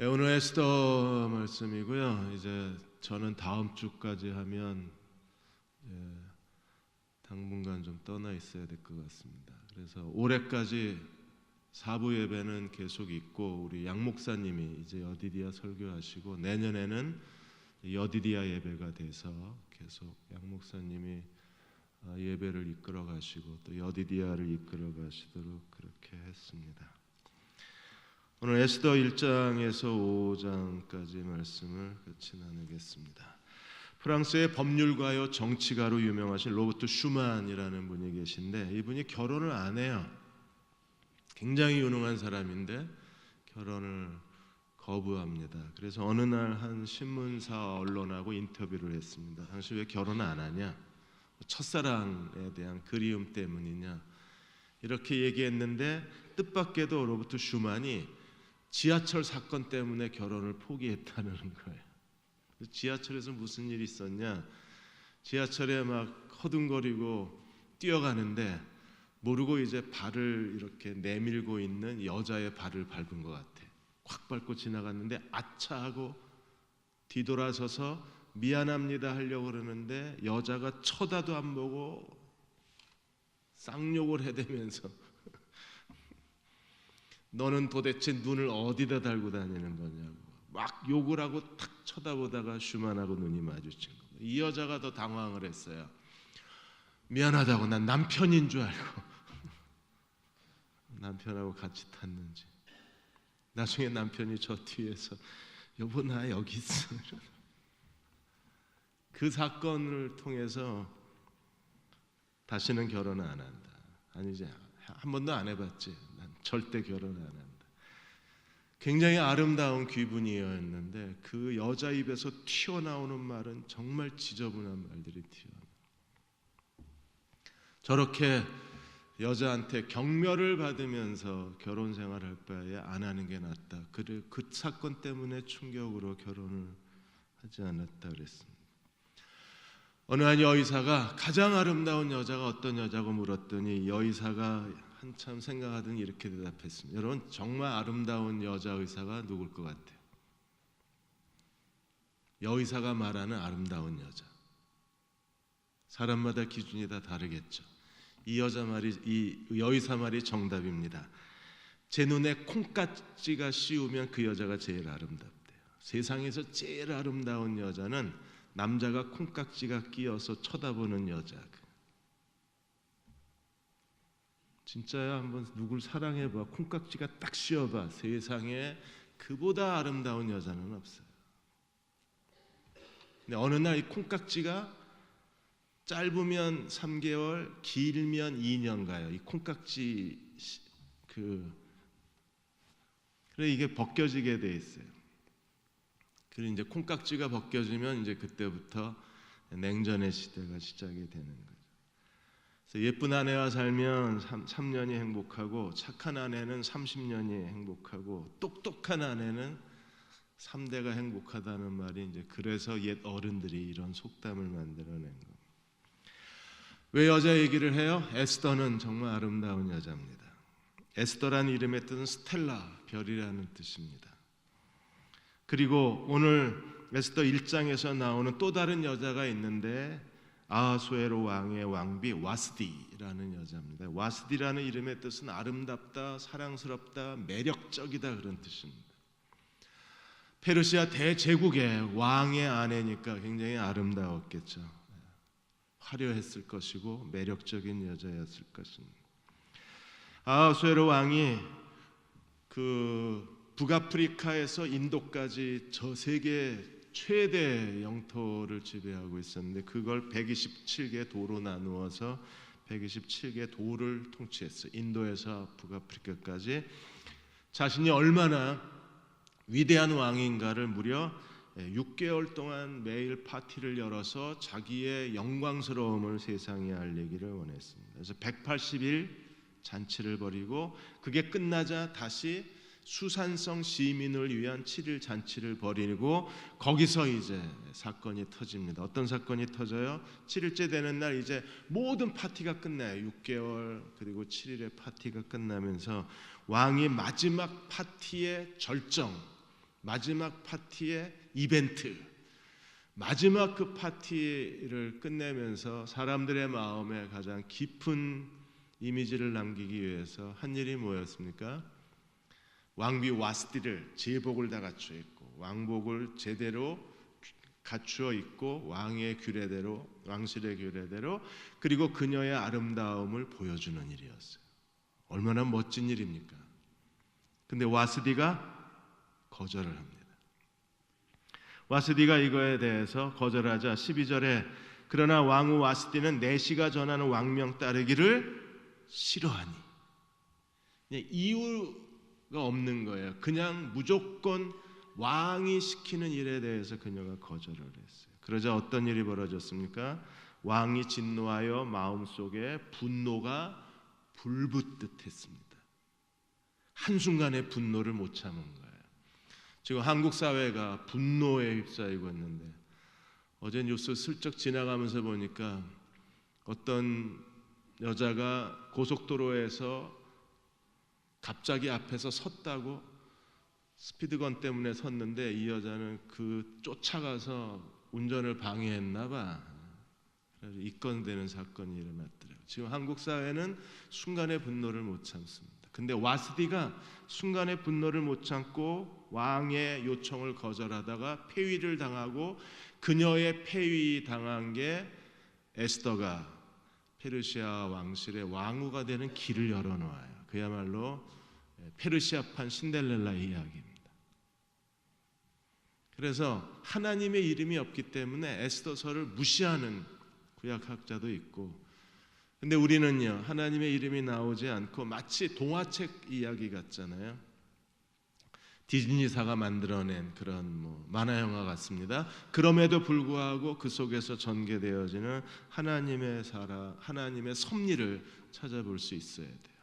오늘 에스더 말씀이고요. 이제 저는 다음 주까지 하면 당분간 좀 떠나 있어야 될 것 같습니다. 그래서 올해까지 4부 예배는 계속 있고 우리 양 목사님이 이제 여디디아 설교하시고 내년에는 여디디아 예배가 돼서 계속 양 목사님이 예배를 이끌어 가시고 또 여디디아를 이끌어 가시도록 그렇게 했습니다. 오늘 에스더 1장에서 5장까지 말씀을 같이 나누겠습니다. 프랑스의 법률가요 정치가로 유명하신 로버트 슈만이라는 분이 계신데 이분이 결혼을 안 해요. 굉장히 유능한 사람인데 결혼을 거부합니다. 그래서 어느 날 한 신문사 언론하고 인터뷰를 했습니다. 당신 왜 결혼을 안 하냐? 첫사랑에 대한 그리움 때문이냐? 이렇게 얘기했는데 뜻밖에도 로버트 슈만이 지하철 사건 때문에 결혼을 포기했다는 거예요. 지하철에서 무슨 일이 있었냐? 지하철에 막 허둥거리고 뛰어가는데 모르고 이제 발을 이렇게 내밀고 있는 여자의 발을 밟은 것 같아. 콱 밟고 지나갔는데 아차 하고 뒤돌아서서 미안합니다 하려고 그러는데 여자가 쳐다도 안 보고 쌍욕을 해대면서 너는 도대체 눈을 어디다 달고 다니는 거냐고 막 욕을 하고 탁 쳐다보다가 슈만하고 눈이 마주친 겁니다. 이 여자가 더 당황을 했어요. 미안하다고, 난 남편인 줄 알고 남편하고 같이 탔는지. 나중에 남편이 저 뒤에서 여보 나 여기 있어. 그 사건을 통해서 다시는 결혼을 안 한다. 아니지, 한 번도 안 해봤지. 난 절대 결혼을 안 한다. 굉장히 아름다운 귀분이었는데 그 여자 입에서 튀어나오는 말은 정말 지저분한 말들이 튀어나와요. 저렇게 여자한테 경멸을 받으면서 결혼 생활할 바에 안 하는 게 낫다. 그 사건 때문에 충격으로 결혼을 하지 않았다 그랬습니다. 어느 한 여의사가 가장 아름다운 여자가 어떤 여자고 물었더니 여의사가 한참 생각하더니 이렇게 대답했습니다. 여러분 정말 아름다운 여자 의사가 누굴 것 같아요? 여의사가 말하는 아름다운 여자. 사람마다 기준이 다 다르겠죠. 이 여의사 말이 정답입니다. 제 눈에 콩깍지가 씌우면 그 여자가 제일 아름답대요. 세상에서 제일 아름다운 여자는 남자가 콩깍지가 끼어서 쳐다보는 여자. 진짜야, 한번 누굴 사랑해봐. 콩깍지가 딱 씌워봐. 세상에 그보다 아름다운 여자는 없어요. 근데 어느 날 이 콩깍지가 짧으면 3개월, 길면 2년 가요. 이 콩깍지 그래 이게 벗겨지게 돼 있어요. 그리고 이제 콩깍지가 벗겨지면 이제 그때부터 냉전의 시대가 시작이 되는 거죠. 그래서 예쁜 아내와 살면 3년이 행복하고 착한 아내는 30년이 행복하고 똑똑한 아내는 3대가 행복하다는 말이 이제 그래서 옛 어른들이 이런 속담을 만들어낸 겁니다. 왜 여자 얘기를 해요? 에스더는 정말 아름다운 여자입니다. 에스더라는 이름의 뜻은 스텔라, 별이라는 뜻입니다. 그리고 오늘 에스더 1장에서 나오는 또 다른 여자가 있는데 아하수에로 왕의 왕비 와스디라는 여자입니다. 와스디라는 이름의 뜻은 아름답다, 사랑스럽다, 매력적이다 그런 뜻입니다. 페르시아 대제국의 왕의 아내니까 굉장히 아름다웠겠죠. 화려했을 것이고 매력적인 여자였을 것입니다. 아하수에로 왕이 북아프리카에서 인도까지 저 세계 최대 영토를 지배하고 있었는데 그걸 127개 도로 나누어서 127개 도를 통치했어요. 인도에서 북아프리카까지. 자신이 얼마나 위대한 왕인가를 무려 6개월 동안 매일 파티를 열어서 자기의 영광스러움을 세상에 알리기를 원했습니다. 그래서 180일 잔치를 벌이고 그게 끝나자 다시 수산성 시민을 위한 7일 잔치를 벌이고 거기서 이제 사건이 터집니다. 어떤 사건이 터져요? 7일째 되는 날 이제 모든 파티가 끝나요. 6개월 그리고 7일의 파티가 끝나면서 왕이 마지막 파티의 절정 마지막 파티의 이벤트, 마지막 그 파티를 끝내면서 사람들의 마음에 가장 깊은 이미지를 남기기 위해서 한 일이 뭐였습니까? 왕비 와스티를 제복을 다 갖추어 있고 왕복을 제대로 갖추어 입고 왕의 규례대로, 왕실의 규례대로, 그리고 그녀의 아름다움을 보여주는 일이었어요. 얼마나 멋진 일입니까? 근데 와스디가 거절을 합니다. 와스디가 이거에 대해서 거절하자 12절에 그러나 왕후 와스디는 내시가 전하는 왕명 따르기를 싫어하니, 이유가 없는 거예요. 그냥 무조건 왕이 시키는 일에 대해서 그녀가 거절을 했어요. 그러자 어떤 일이 벌어졌습니까? 왕이 진노하여 마음속에 분노가 불붙듯 했습니다. 한순간에 분노를 못 참은 거예요. 지금 한국 사회가 분노에 휩싸이고 있는데, 어제 뉴스 슬쩍 지나가면서 보니까 어떤 여자가 고속도로에서 갑자기 앞에서 섰다고, 스피드건 때문에 섰는데 이 여자는 그 쫓아가서 운전을 방해했나 봐. 그래서 입건되는 사건이 일어났더라고요. 지금 한국 사회는 순간의 분노를 못 참습니다. 근데 와스디가 순간의 분노를 못 참고 왕의 요청을 거절하다가 폐위를 당하고, 그녀의 폐위 당한 게 에스더가 페르시아 왕실의 왕후가 되는 길을 열어놓아요. 그야말로 페르시아판 신데렐라 이야기입니다. 그래서 하나님의 이름이 없기 때문에 에스더서를 무시하는 구약학자도 있고, 근데 우리는요, 하나님의 이름이 나오지 않고 마치 동화책 이야기 같잖아요. 디즈니사가 만들어낸 그런 만화 영화 같습니다. 그럼에도 불구하고 그 속에서 전개되어지는 하나님의 하나님의 섭리를 찾아볼 수 있어야 돼요.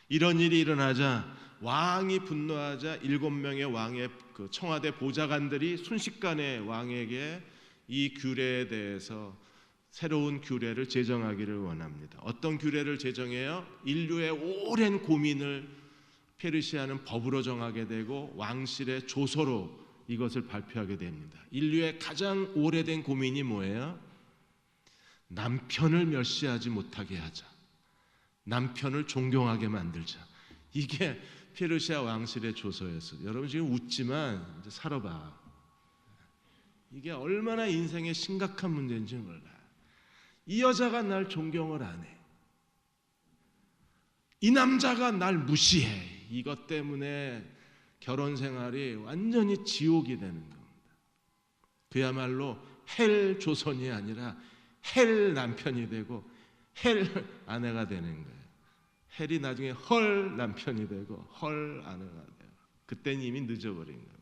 이런 일이 일어나자 왕이 분노하자 7명의 왕의 그 청와대 보좌관들이 순식간에 왕에게 이 규례에 대해서 새로운 규례를 제정하기를 원합니다. 어떤 규례를 제정해요? 인류의 오랜 고민을 페르시아는 법으로 정하게 되고 왕실의 조서로 이것을 발표하게 됩니다. 인류의 가장 오래된 고민이 뭐예요? 남편을 멸시하지 못하게 하자. 남편을 존경하게 만들자. 이게 페르시아 왕실의 조서였어요. 여러분 지금 웃지만 이제 살아봐. 이게 얼마나 인생의 심각한 문제인지 몰라. 이 여자가 날 존경을 안 해. 이 남자가 날 무시해. 이것 때문에 결혼 생활이 완전히 지옥이 되는 겁니다. 그야말로 헬 조선이 아니라 헬 남편이 되고 헬 아내가 되는 거예요. 헬이 나중에 헐 남편이 되고 헐 아내가 돼요. 그때는 이미 늦어버린 거예요.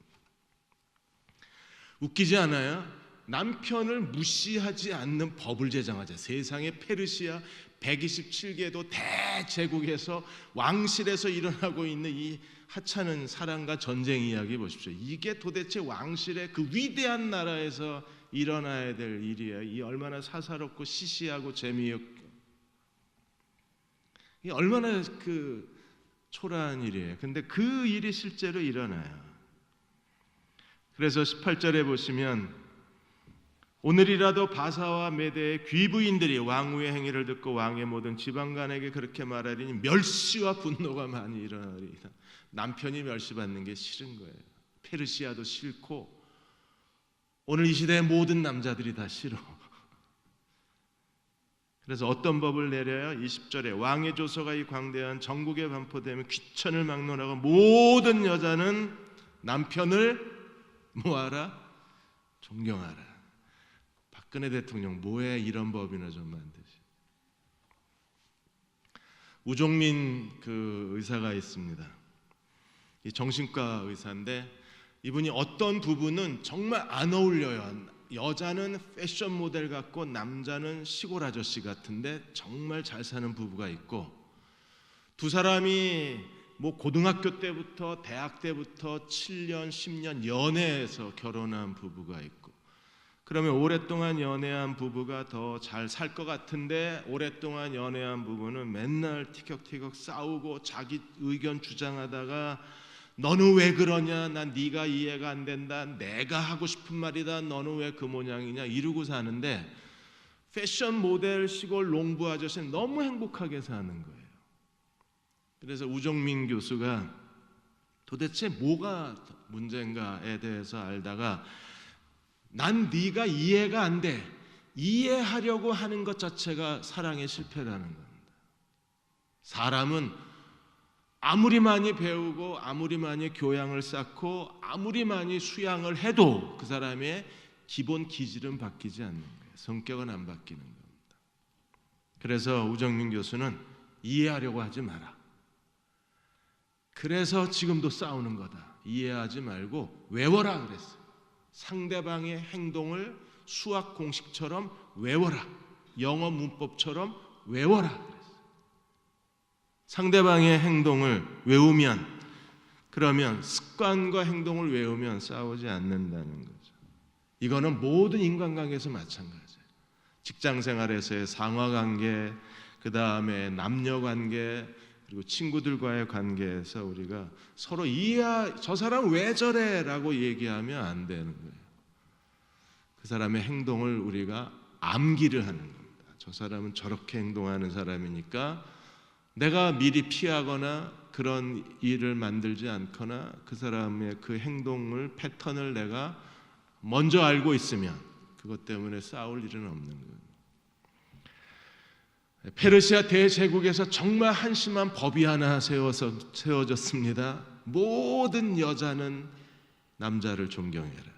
웃기지 않아요? 남편을 무시하지 않는 법을 제정하자. 세상에 페르시아 127개도 대제국에서 왕실에서 일어나고 있는 이 하찮은 사랑과 전쟁 이야기 보십시오. 이게 도대체 왕실의 그 위대한 나라에서 일어나야 될 일이에요. 이 얼마나 사사롭고 시시하고 재미있고, 이 얼마나 그 초라한 일이에요. 근데 그 일이 실제로 일어나요. 그래서 18절에 보시면 오늘이라도 바사와 메대의 귀부인들이 왕후의 행위를 듣고 왕의 모든 지방관에게 그렇게 말하리니 멸시와 분노가 많이 일어나리이다. 남편이 멸시받는 게 싫은 거예요. 페르시아도 싫고 오늘 이 시대의 모든 남자들이 다 싫어. 그래서 어떤 법을 내려요? 20절에 왕의 조서가 이 광대한 전국에 반포되면 귀천을 막론하고 모든 여자는 남편을 뭐하라? 존경하라. 박근혜 대통령 뭐에 이런 법이나 좀 만드시. 우종민 그 의사가 있습니다. 이 정신과 의사인데 이분이 어떤 부분은 정말 안 어울려요. 여자는 패션 모델 같고 남자는 시골 아저씨 같은데 정말 잘 사는 부부가 있고, 두 사람이 뭐 고등학교 때부터 대학 때부터 7년 10년 연애해서 결혼한 부부가 있고, 그러면 오랫동안 연애한 부부가 더 잘 살 것 같은데 오랫동안 연애한 부부는 맨날 티격태격 싸우고 자기 의견 주장하다가 너는 왜 그러냐? 난 네가 이해가 안 된다. 내가 하고 싶은 말이다. 너는 왜 그 모양이냐? 이러고 사는데 패션 모델 시골 농부 아저씨는 너무 행복하게 사는 거예요. 그래서 우정민 교수가 도대체 뭐가 문제인가에 대해서 알다가 난 네가 이해가 안 돼. 이해하려고 하는 것 자체가 사랑의 실패라는 겁니다. 사람은 아무리 많이 배우고 아무리 많이 교양을 쌓고 아무리 많이 수양을 해도 그 사람의 기본 기질은 바뀌지 않는 거예요. 성격은 안 바뀌는 겁니다. 그래서 우정민 교수는 이해하려고 하지 마라. 그래서 지금도 싸우는 거다. 이해하지 말고 외워라 그랬어요. 상대방의 행동을 수학 공식처럼 외워라. 영어 문법처럼 외워라 그랬어요. 상대방의 행동을 외우면, 그러면 습관과 행동을 외우면 싸우지 않는다는 거죠. 이거는 모든 인간관계에서 마찬가지예요. 직장생활에서의 상하관계, 그 다음에 남녀관계, 그리고 친구들과의 관계에서 우리가 서로 저 사람 왜 저래? 라고 얘기하면 안 되는 거예요. 그 사람의 행동을 우리가 암기를 하는 겁니다. 저 사람은 저렇게 행동하는 사람이니까 내가 미리 피하거나 그런 일을 만들지 않거나 그 사람의 그 행동을 패턴을 내가 먼저 알고 있으면 그것 때문에 싸울 일은 없는 거예요. 페르시아 대제국에서 정말 한심한 법이 하나 세워졌습니다. 모든 여자는 남자를 존경해라.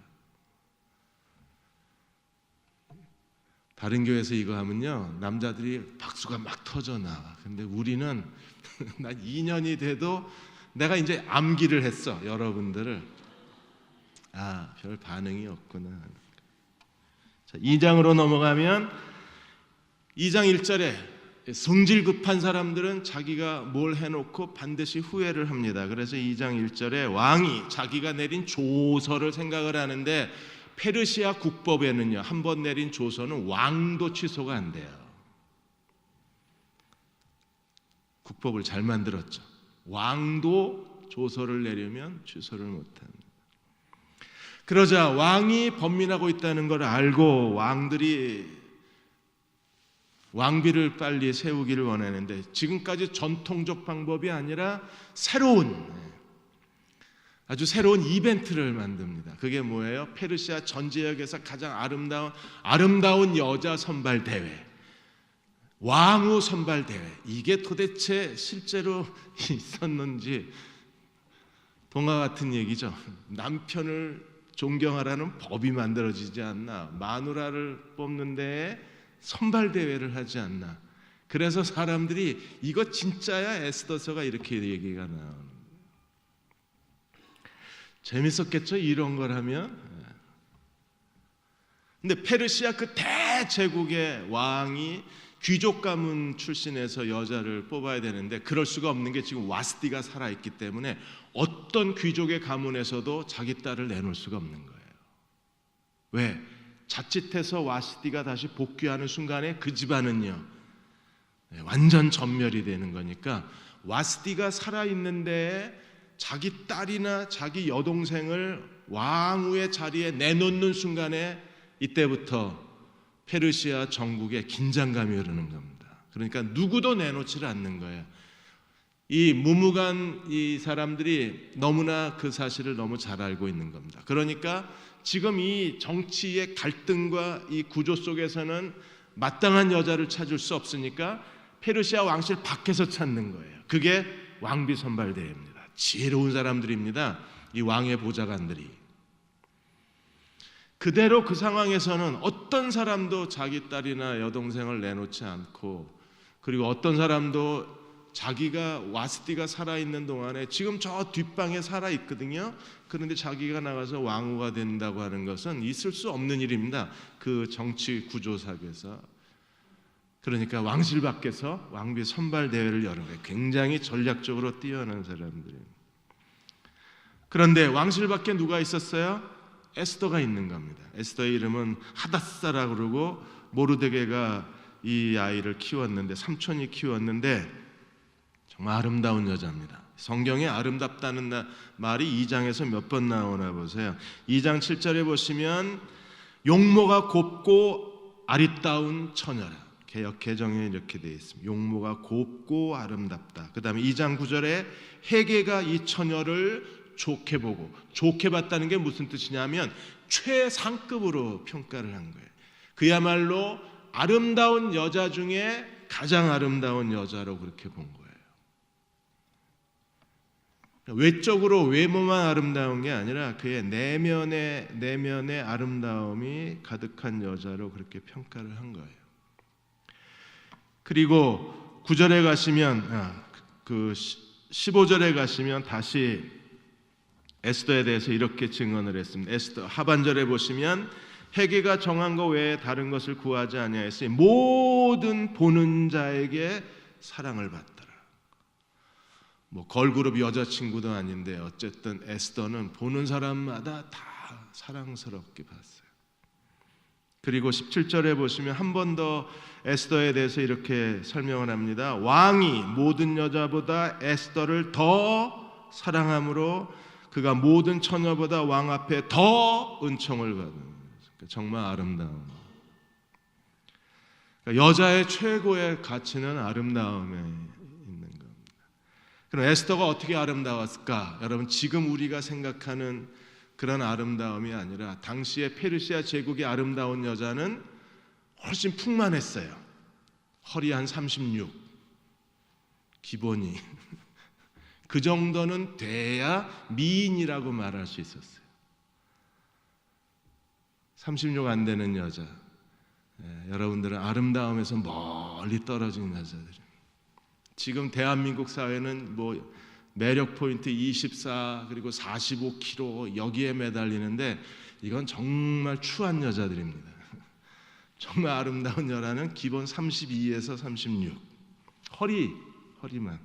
다른 교회에서 이거 하면요 남자들이 박수가 막 터져 나와. 근데 우리는 난 2년이 돼도 내가 이제 암기를 했어. 여러분들을 별 반응이 없구나. 자, 2장으로 넘어가면 2장 1절에 성질 급한 사람들은 자기가 뭘 해놓고 반드시 후회를 합니다. 그래서 2장 1절에 왕이 자기가 내린 조서를 생각을 하는데 페르시아 국법에는요 한 번 내린 조서는 왕도 취소가 안 돼요. 국법을 잘 만들었죠. 왕도 조서를 내려면 취소를 못합니다. 그러자 왕이 번민하고 있다는 걸 알고 왕들이 왕비를 빨리 세우기를 원하는데 지금까지 전통적 방법이 아니라 아주 새로운 이벤트를 만듭니다. 그게 뭐예요? 페르시아 전 지역에서 가장 아름다운 여자 선발 대회, 왕후 선발 대회. 이게 도대체 실제로 있었는지 동화 같은 얘기죠. 남편을 존경하라는 법이 만들어지지 않나? 마누라를 뽑는 데에 선발 대회를 하지 않나? 그래서 사람들이 이거 진짜야 에스더서가 이렇게 얘기가 나오는 거예요. 재밌었겠죠? 이런 걸 하면. 근데 페르시아 그 대제국의 왕이 귀족 가문 출신에서 여자를 뽑아야 되는데 그럴 수가 없는 게 지금 와스티가 살아있기 때문에 어떤 귀족의 가문에서도 자기 딸을 내놓을 수가 없는 거예요. 왜? 자칫해서 와스티가 다시 복귀하는 순간에 그 집안은요 완전 전멸이 되는 거니까 와스티가 살아있는데 자기 딸이나 자기 여동생을 왕후의 자리에 내놓는 순간에 이때부터 페르시아 전국에 긴장감이 흐르는 겁니다. 그러니까 누구도 내놓지를 않는 거예요. 이 무무간 이 사람들이 너무나 그 사실을 너무 잘 알고 있는 겁니다. 그러니까 지금 이 정치의 갈등과 이 구조 속에서는 마땅한 여자를 찾을 수 없으니까 페르시아 왕실 밖에서 찾는 거예요. 그게 왕비 선발 대회입니다. 지혜로운 사람들입니다. 이 왕의 보좌관들이. 그대로 그 상황에서는 어떤 사람도 자기 딸이나 여동생을 내놓지 않고, 그리고 어떤 사람도 자기가 와스티가 살아있는 동안에 지금 저 뒷방에 살아있거든요. 그런데 자기가 나가서 왕후가 된다고 하는 것은 있을 수 없는 일입니다. 그 정치 구조상에서. 그러니까 왕실 밖에서 왕비 선발 대회를 여는 거예요. 굉장히 전략적으로 뛰어난 사람들입니다. 그런데 왕실 밖에 누가 있었어요? 에스더가 있는 겁니다. 에스더의 이름은 하닷사라 그러고 모르드게가 이 아이를 키웠는데, 삼촌이 키웠는데 정말 아름다운 여자입니다. 성경에 아름답다는 말이 2장에서 몇 번 나오나 보세요. 2장 7절에 보시면 용모가 곱고 아리따운 처녀라. 개역 개정에 이렇게 되어 있습니다. 용모가 곱고 아름답다. 그 다음에 2장 9절에 헤게가 이 처녀를 좋게 보고, 좋게 봤다는 게 무슨 뜻이냐면 최상급으로 평가를 한 거예요. 그야말로 아름다운 여자 중에 가장 아름다운 여자로 그렇게 본 거예요. 외적으로 외모만 아름다운 게 아니라 그의 내면의 아름다움이 가득한 여자로 그렇게 평가를 한 거예요. 그리고 9절에 가시면, 15절에 가시면 다시 에스더에 대해서 이렇게 증언을 했습니다. 에스더 하반절에 보시면 헤게가 정한 것 외에 다른 것을 구하지 아니하였으니 모든 보는 자에게 사랑을 받더라. 뭐 걸그룹 여자친구도 아닌데 어쨌든 에스더는 보는 사람마다 다 사랑스럽게 봤어요. 그리고 17절에 보시면 한 번 더 에스더에 대해서 이렇게 설명을 합니다. 왕이 모든 여자보다 에스더를 더 사랑함으로 그가 모든 처녀보다 왕 앞에 더 은총을 받은, 정말 아름다움. 그러니까 여자의 최고의 가치는 아름다움에 있는 겁니다. 그럼 에스더가 어떻게 아름다웠을까? 여러분, 지금 우리가 생각하는 그런 아름다움이 아니라 당시의 페르시아 제국의 아름다운 여자는 훨씬 풍만했어요. 허리 한 36, 기본이 그 정도는 돼야 미인이라고 말할 수 있었어요. 36 안 되는 여자, 여러분들은 아름다움에서 멀리 떨어진 여자들. 지금 대한민국 사회는 뭐 매력 포인트 24 그리고 45kg 여기에 매달리는데 이건 정말 추한 여자들입니다. 정말 아름다운 여자는 기본 32에서 36, 허리만.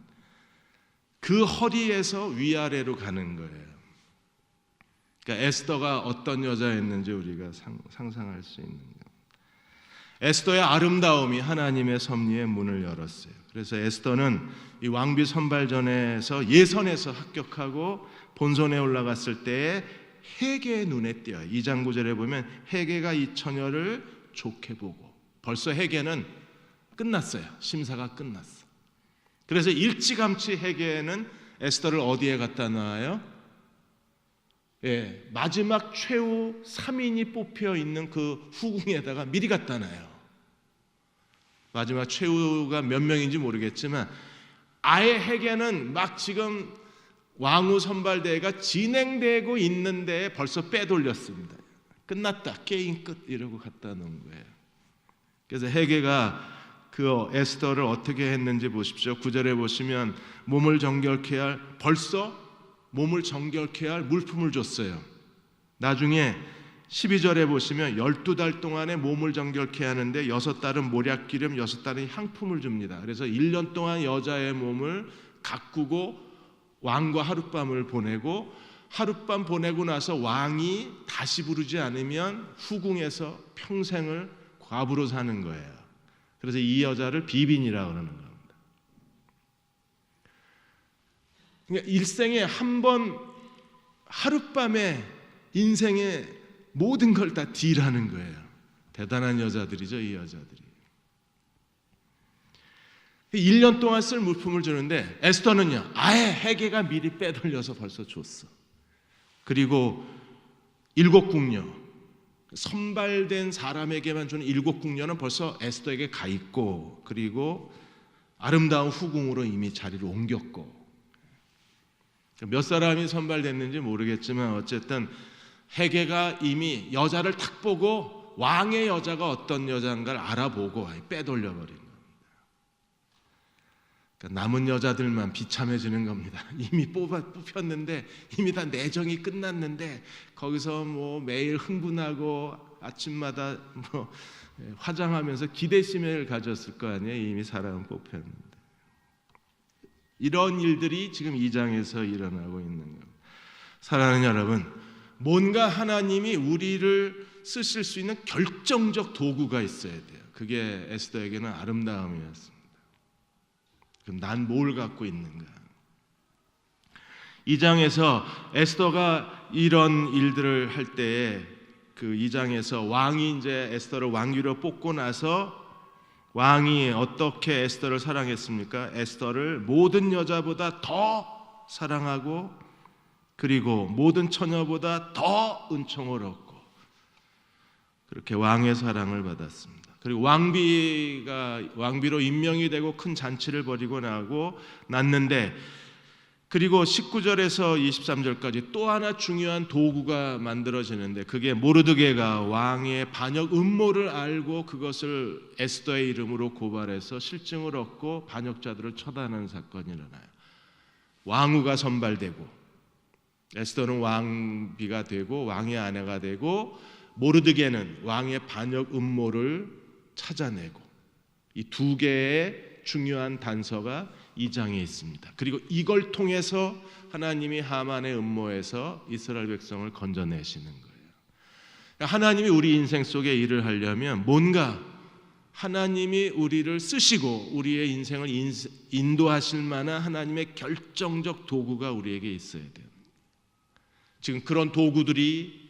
그 허리에서 위아래로 가는 거예요. 그러니까 에스더가 어떤 여자였는지 우리가 상상할 수 있는 거예요. 에스더의 아름다움이 하나님의 섭리의 문을 열었어요. 그래서 에스더는 이 왕비 선발전에서 예선에서 합격하고 본선에 올라갔을 때에 헤게의 눈에 띄어요. 2장 9절에 보면 헤게가 이 처녀를 좋게 보고, 벌써 헤게는 끝났어요. 심사가 끝났어. 그래서 일찌감치 헤게는 에스더를 어디에 갖다 놔요? 마지막 최후 3인이 뽑혀 있는 그 후궁에다가 미리 갖다 놔요. 마지막 최후가 몇 명인지 모르겠지만 아예 헤게는 막 지금 왕후 선발대회가 진행되고 있는데 벌써 빼돌렸습니다. 끝났다, 게임 끝, 이러고 갖다 놓은 거예요. 그래서 헤게가 그 에스더를 어떻게 했는지 보십시오. 9절에 보시면 벌써 몸을 정결케 할 물품을 줬어요. 나중에 12절에 보시면 12달 동안에 몸을 정결케 하는데 6달은 모략기름, 6달은 향품을 줍니다. 그래서 1년 동안 여자의 몸을 가꾸고 왕과 하룻밤을 보내고, 하룻밤 보내고 나서 왕이 다시 부르지 않으면 후궁에서 평생을 과부로 사는 거예요. 그래서 이 여자를 비빈이라고 그러는 겁니다. 그러니까 일생에 한 번 하룻밤에 인생의 모든 걸 다 딜하는 거예요. 대단한 여자들이죠, 이 여자들이. 1년 동안 쓸 물품을 주는데 에스더는요, 아예 헤게가 미리 빼돌려서 벌써 줬어. 그리고 7궁녀, 선발된 사람에게만 주는 7궁녀는 벌써 에스더에게 가 있고, 그리고 아름다운 후궁으로 이미 자리를 옮겼고, 몇 사람이 선발됐는지 모르겠지만 어쨌든 헤게가 이미 여자를 탁 보고 왕의 여자가 어떤 여자인가를 알아보고 빼돌려버린 겁니다. 그러니까 남은 여자들만 비참해지는 겁니다. 이미 뽑혔는데, 이미 다 내정이 끝났는데 거기서 뭐 매일 흥분하고 아침마다 뭐 화장하면서 기대심을 가졌을 거 아니에요. 이미 사람은 뽑혔는데. 이런 일들이 지금 2장에서 일어나고 있는 겁니다. 사랑하는 여러분, 뭔가 하나님이 우리를 쓰실 수 있는 결정적 도구가 있어야 돼요. 그게 에스더에게는 아름다움이었습니다. 그럼 난 뭘 갖고 있는가? 2장에서 에스더가 이런 일들을 할 때에 그 2장에서 왕이 이제 에스더를 왕비로 뽑고 나서 왕이 어떻게 에스더를 사랑했습니까? 에스더를 모든 여자보다 더 사랑하고 그리고 모든 처녀보다 더 은총을 얻고 그렇게 왕의 사랑을 받았습니다. 그리고 왕비로 임명이 되고 큰 잔치를 벌이고 났는데 그리고 19절에서 23절까지 또 하나 중요한 도구가 만들어지는데 그게 모르드게가 왕의 반역 음모를 알고 그것을 에스더의 이름으로 고발해서 실증을 얻고 반역자들을 처단하는 사건이 일어나요. 왕후가 선발되고 에스더는 왕비가 되고 왕의 아내가 되고 모르드게는 왕의 반역 음모를 찾아내고 이 두 개의 중요한 단서가 2장에 있습니다. 그리고 이걸 통해서 하나님이 하만의 음모에서 이스라엘 백성을 건져내시는 거예요. 하나님이 우리 인생 속에 일을 하려면 뭔가 하나님이 우리를 쓰시고 우리의 인생을 인도하실 만한 하나님의 결정적 도구가 우리에게 있어야 돼요. 지금 그런 도구들이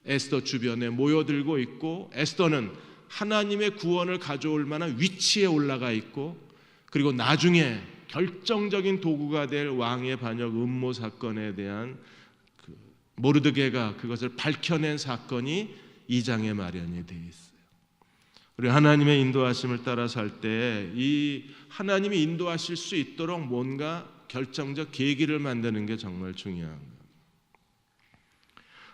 에스더 주변에 모여들고 있고 에스더는 하나님의 구원을 가져올 만한 위치에 올라가 있고 그리고 나중에 결정적인 도구가 될 왕의 반역 음모 사건에 대한 모르드게가 그것을 밝혀낸 사건이 2장에 마련이 되어 있어요. 그리고 하나님의 인도하심을 따라 살 때 이 하나님이 인도하실 수 있도록 뭔가 결정적 계기를 만드는 게 정말 중요한 거예요.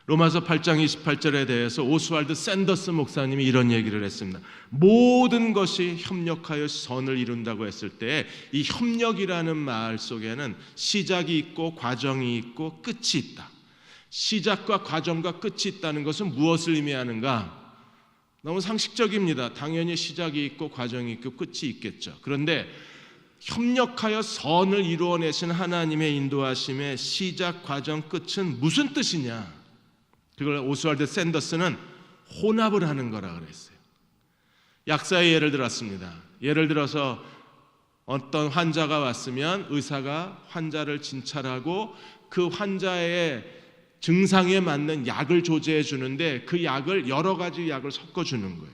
로마서 8장 28절에 대해서 오스왈드 샌더스 목사님이 이런 얘기를 했습니다. 모든 것이 협력하여 선을 이룬다고 했을 때 이 협력이라는 말 속에는 시작이 있고 과정이 있고 끝이 있다. 시작과 과정과 끝이 있다는 것은 무엇을 의미하는가? 너무 상식적입니다. 당연히 시작이 있고 과정이 있고 끝이 있겠죠. 그런데 협력하여 선을 이루어내신 하나님의 인도하심의 시작, 과정, 끝은 무슨 뜻이냐? 그걸 오스왈드 샌더스는 혼합을 하는 거라 그랬어요. 약사의 예를 들었습니다. 예를 들어서 어떤 환자가 왔으면 의사가 환자를 진찰하고 그 환자의 증상에 맞는 약을 조제해 주는데 그 약을 여러 가지 약을 섞어 주는 거예요.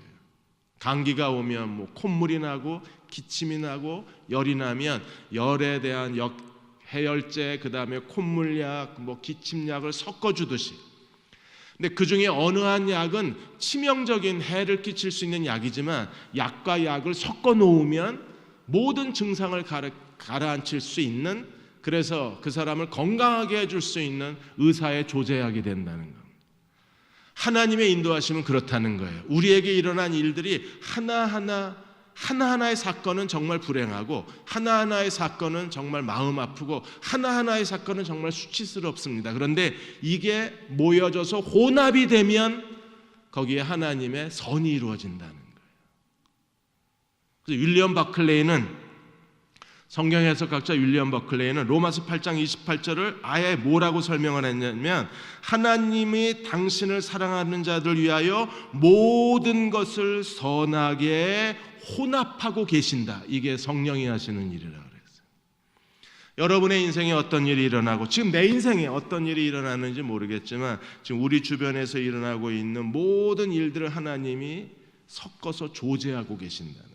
감기가 오면 콧물이 나고 기침이 나고 열이 나면 열에 대한 해열제 그다음에 콧물약 기침약을 섞어 주듯이 근데 그 중에 어느 한 약은 치명적인 해를 끼칠 수 있는 약이지만 약과 약을 섞어 놓으면 모든 증상을 가라앉힐 수 있는 그래서 그 사람을 건강하게 해줄 수 있는 의사의 조제약이 된다는 겁니다. 하나님의 인도하심은 그렇다는 거예요. 우리에게 일어난 일들이 하나하나의 사건은 정말 불행하고 하나하나의 사건은 정말 마음 아프고 하나하나의 사건은 정말 수치스럽습니다. 그런데 이게 모여져서 혼합이 되면 거기에 하나님의 선이 이루어진다는 거예요. 그래서 윌리엄 버클레이는 성경 해석학자 윌리엄 버클레이는 로마서 8장 28절을 아예 뭐라고 설명을 했냐면 하나님이 당신을 사랑하는 자들 위하여 모든 것을 선하게 혼합하고 계신다. 이게 성령이 하시는 일이라고 그랬어요. 여러분의 인생에 어떤 일이 일어나고 지금 내 인생에 어떤 일이 일어나는지 모르겠지만 지금 우리 주변에서 일어나고 있는 모든 일들을 하나님이 섞어서 조제하고 계신다는 거예요.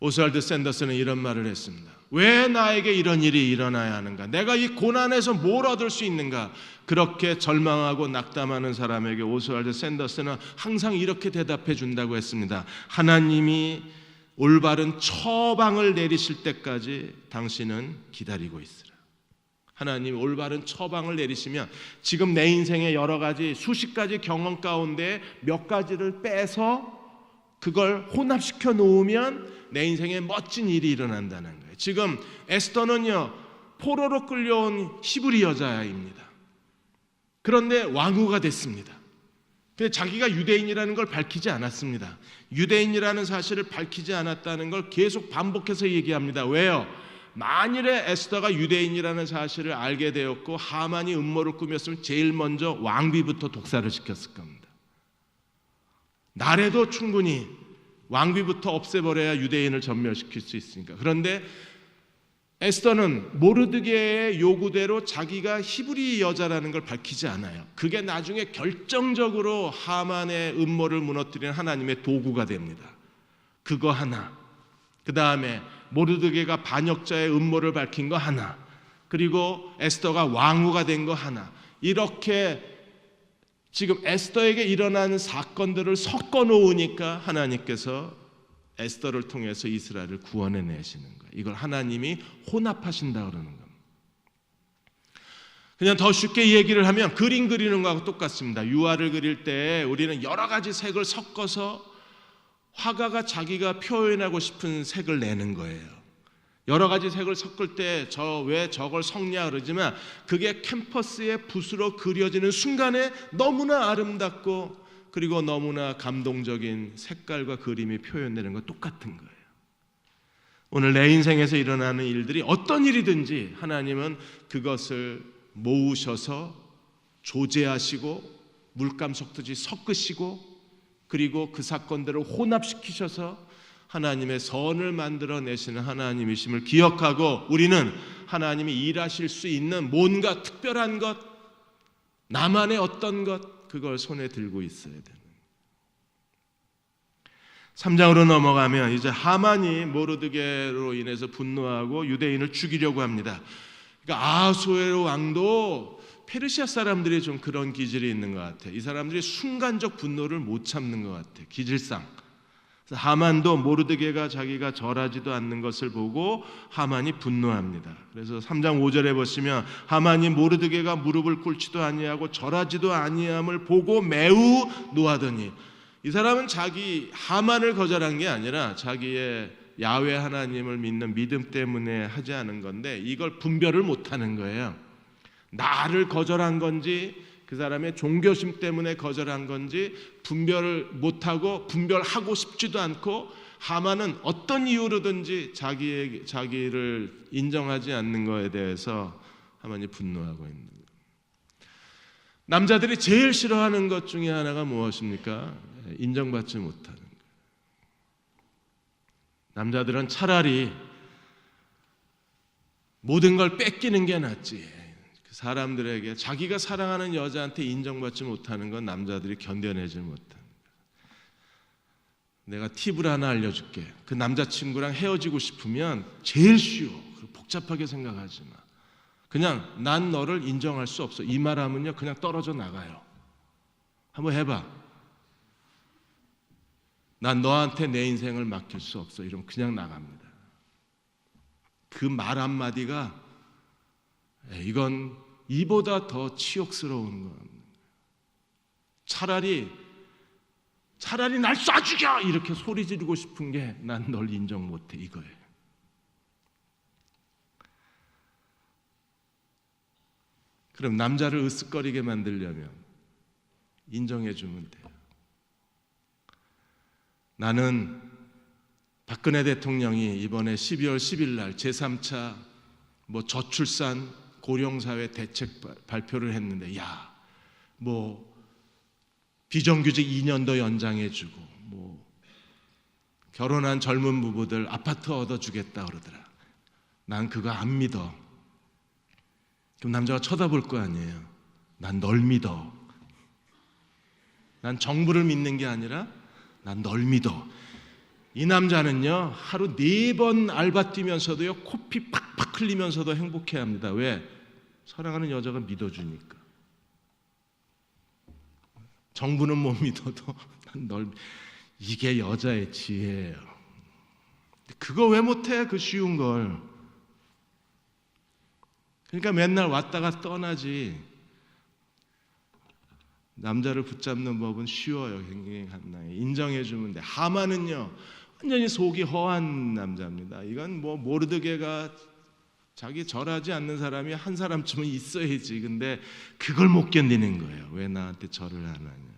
오스왈드 샌더스는 이런 말을 했습니다. 왜 나에게 이런 일이 일어나야 하는가? 내가 이 고난에서 뭘 얻을 수 있는가? 그렇게 절망하고 낙담하는 사람에게 오스왈드 샌더스는 항상 이렇게 대답해 준다고 했습니다. 하나님이 올바른 처방을 내리실 때까지 당신은 기다리고 있으라. 하나님이 올바른 처방을 내리시면 지금 내 인생의 여러 가지 수십 가지 경험 가운데 몇 가지를 빼서 그걸 혼합시켜 놓으면 내 인생에 멋진 일이 일어난다는 거예요. 지금 에스더는요 포로로 끌려온 히브리 여자입니다. 그런데 왕후가 됐습니다. 근데 자기가 유대인이라는 걸 밝히지 않았습니다. 유대인이라는 사실을 밝히지 않았다는 걸 계속 반복해서 얘기합니다. 왜요? 만일에 에스더가 유대인이라는 사실을 알게 되었고 하만이 음모를 꾸몄으면 제일 먼저 왕비부터 독살을 시켰을 겁니다. 나래도 충분히 왕비부터 없애버려야 유대인을 전멸시킬 수 있으니까. 그런데 에스더는 모르드게의 요구대로 자기가 히브리 여자라는 걸 밝히지 않아요. 그게 나중에 결정적으로 하만의 음모를 무너뜨리는 하나님의 도구가 됩니다. 그거 하나, 그 다음에 모르드게가 반역자의 음모를 밝힌 거 하나, 그리고 에스더가 왕후가 된 거 하나, 이렇게 지금 에스더에게 일어나는 사건들을 섞어 놓으니까 하나님께서 에스더를 통해서 이스라엘을 구원해 내시는 거예요. 이걸 하나님이 혼합하신다 그러는 겁니다. 그냥 더 쉽게 얘기를 하면 그림 그리는 거하고 똑같습니다. 유화를 그릴 때 우리는 여러 가지 색을 섞어서 화가가 자기가 표현하고 싶은 색을 내는 거예요. 여러 가지 색을 섞을 때 왜 저걸 섞냐 그러지만 그게 캔버스에 붓으로 그려지는 순간에 너무나 아름답고 그리고 너무나 감동적인 색깔과 그림이 표현되는 건 똑같은 거예요. 오늘 내 인생에서 일어나는 일들이 어떤 일이든지 하나님은 그것을 모으셔서 조제하시고 물감 섞듯이 섞으시고 그리고 그 사건들을 혼합시키셔서 하나님의 선을 만들어내시는 하나님이심을 기억하고 우리는 하나님이 일하실 수 있는 뭔가 특별한 것, 나만의 어떤 것 그걸 손에 들고 있어야 되는. 3장으로 넘어가면 이제 하만이 모르드게로 인해서 분노하고 유대인을 죽이려고 합니다. 그러니까 아하수에로 왕도 페르시아 사람들이 좀 그런 기질이 있는 것 같아요. 이 사람들이 순간적 분노를 못 참는 것 같아요. 기질상. 하만도 모르드게가 자기가 절하지도 않는 것을 보고 하만이 분노합니다. 그래서 3장 5절에 보시면 하만이 모르드게가 무릎을 꿇지도 아니하고 절하지도 아니함을 보고 매우 노하더니, 이 사람은 자기 하만을 거절한 게 아니라 자기의 야훼 하나님을 믿는 믿음 때문에 하지 않은 건데 이걸 분별을 못하는 거예요. 나를 거절한 건지 그 사람의 종교심 때문에 거절한 건지 분별을 못하고 분별하고 싶지도 않고 하만은 어떤 이유로든지 자기를 인정하지 않는 것에 대해서 하만이 분노하고 있는 거예요. 남자들이 제일 싫어하는 것 중에 하나가 무엇입니까? 인정받지 못하는 거예요. 남자들은 차라리 모든 걸 뺏기는 게 낫지. 사람들에게 자기가 사랑하는 여자한테 인정받지 못하는 건 남자들이 견뎌내지 못하는 거예요. 내가 팁을 하나 알려줄게. 그 남자친구랑 헤어지고 싶으면 제일 쉬워. 복잡하게 생각하지 마. 그냥 난 너를 인정할 수 없어. 이 말하면요 그냥 떨어져 나가요. 한번 해봐. 난 너한테 내 인생을 맡길 수 없어. 이러면 그냥 나갑니다. 그 말 한마디가 이건 이보다 더 치욕스러운 건 차라리 날 쏴 죽여 이렇게 소리 지르고 싶은 게 난 널 인정 못해 이거예요. 그럼 남자를 으쓱거리게 만들려면 인정해 주면 돼요. 나는 박근혜 대통령이 이번에 12월 10일 날 제3차 저출산 고령사회 대책 발표를 했는데 비정규직 2년 더 연장해주고 결혼한 젊은 부부들 아파트 얻어주겠다 그러더라. 난 그거 안 믿어. 그럼 남자가 쳐다볼 거 아니에요. 난 널 믿어. 난 정부를 믿는 게 아니라 난 널 믿어. 이 남자는요 하루 4번 알바 뛰면서도요 코피 팍팍 흘리면서도 행복해합니다. 왜? 사랑하는 여자가 믿어주니까. 정부는 못 믿어도 난 널. 이게 여자의 지혜예요. 그거 왜 못해? 그 쉬운 걸. 그러니까 맨날 왔다가 떠나지. 남자를 붙잡는 법은 쉬워요. 굉장히 간단해. 인정해주면 돼. 하만은요 완전히 속이 허한 남자입니다. 이건 모르드게가 자기 절하지 않는 사람이 한 사람쯤은 있어야지. 근데 그걸 못 견디는 거예요. 왜 나한테 절을 안 하냐고.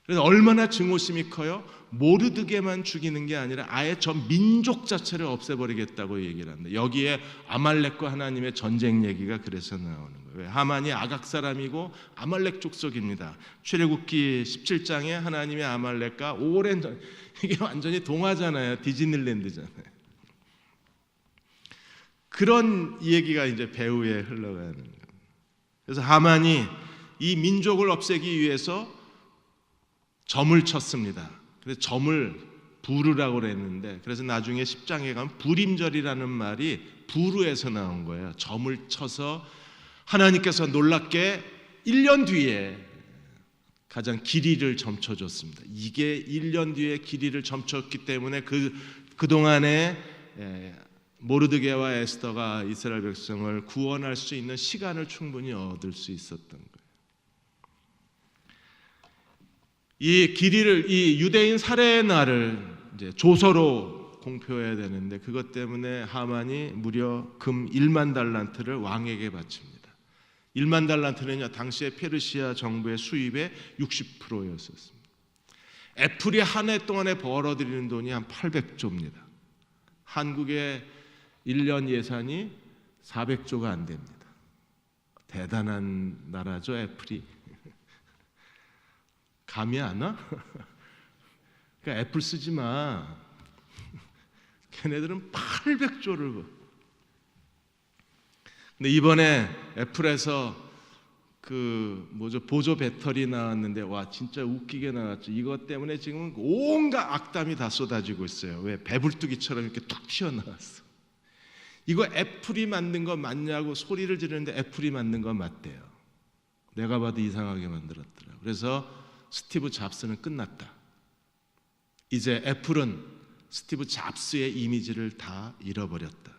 그래서 얼마나 증오심이 커요? 모르드게만 죽이는 게 아니라 아예 전 민족 자체를 없애버리겠다고 얘기를 합니다. 여기에 아말렉과 하나님의 전쟁 얘기가 그래서 나오는 거예요. 하만이 아각 사람이고 아말렉 족속입니다. 출애굽기 17장에 하나님의 아말렉과 오랜 전, 이게 완전히 동화잖아요. 디즈니랜드잖아요. 그런 얘기가 이제 배후에 흘러가는 거예요. 그래서 하만이 이 민족을 없애기 위해서 점을 쳤습니다. 그래서 점을 부르라고 그랬는데, 그래서 나중에 10장에 가면 불임절이라는 말이 부르에서 나온 거예요. 점을 쳐서 하나님께서 놀랍게 1년 뒤에 가장 길이를 점쳐줬습니다. 이게 1년 뒤에 길이를 점쳤기 때문에 그동안에 모르드게와 에스더가 이스라엘 백성을 구원할 수 있는 시간을 충분히 얻을 수 있었던 거예요. 이 길이를, 이 유대인 살해의 날을 이제 조서로 공표해야 되는데, 그것 때문에 하만이 무려 금 1만 달란트를 왕에게 바칩니다. 1만 달란트는요, 당시에 페르시아 정부의 수입의 60%였었습니다. 애플이 한 해 동안에 벌어들이는 돈이 한 800조입니다. 한국의 1년 예산이 400조가 안 됩니다. 대단한 나라죠, 애플이. 감이 안 와? 그러니까 애플 쓰지 마. 걔네들은 800조를. 근데 이번에 애플에서 보조 배터리 나왔는데, 와, 진짜 웃기게 나왔죠. 이것 때문에 지금 온갖 악담이 다 쏟아지고 있어요. 왜? 배불뚝이처럼 이렇게 툭 튀어나왔어. 이거 애플이 만든 거 맞냐고 소리를 지르는데, 애플이 만든 거 맞대요. 내가 봐도 이상하게 만들었더라고요. 그래서 스티브 잡스는 끝났다. 이제 애플은 스티브 잡스의 이미지를 다 잃어버렸다.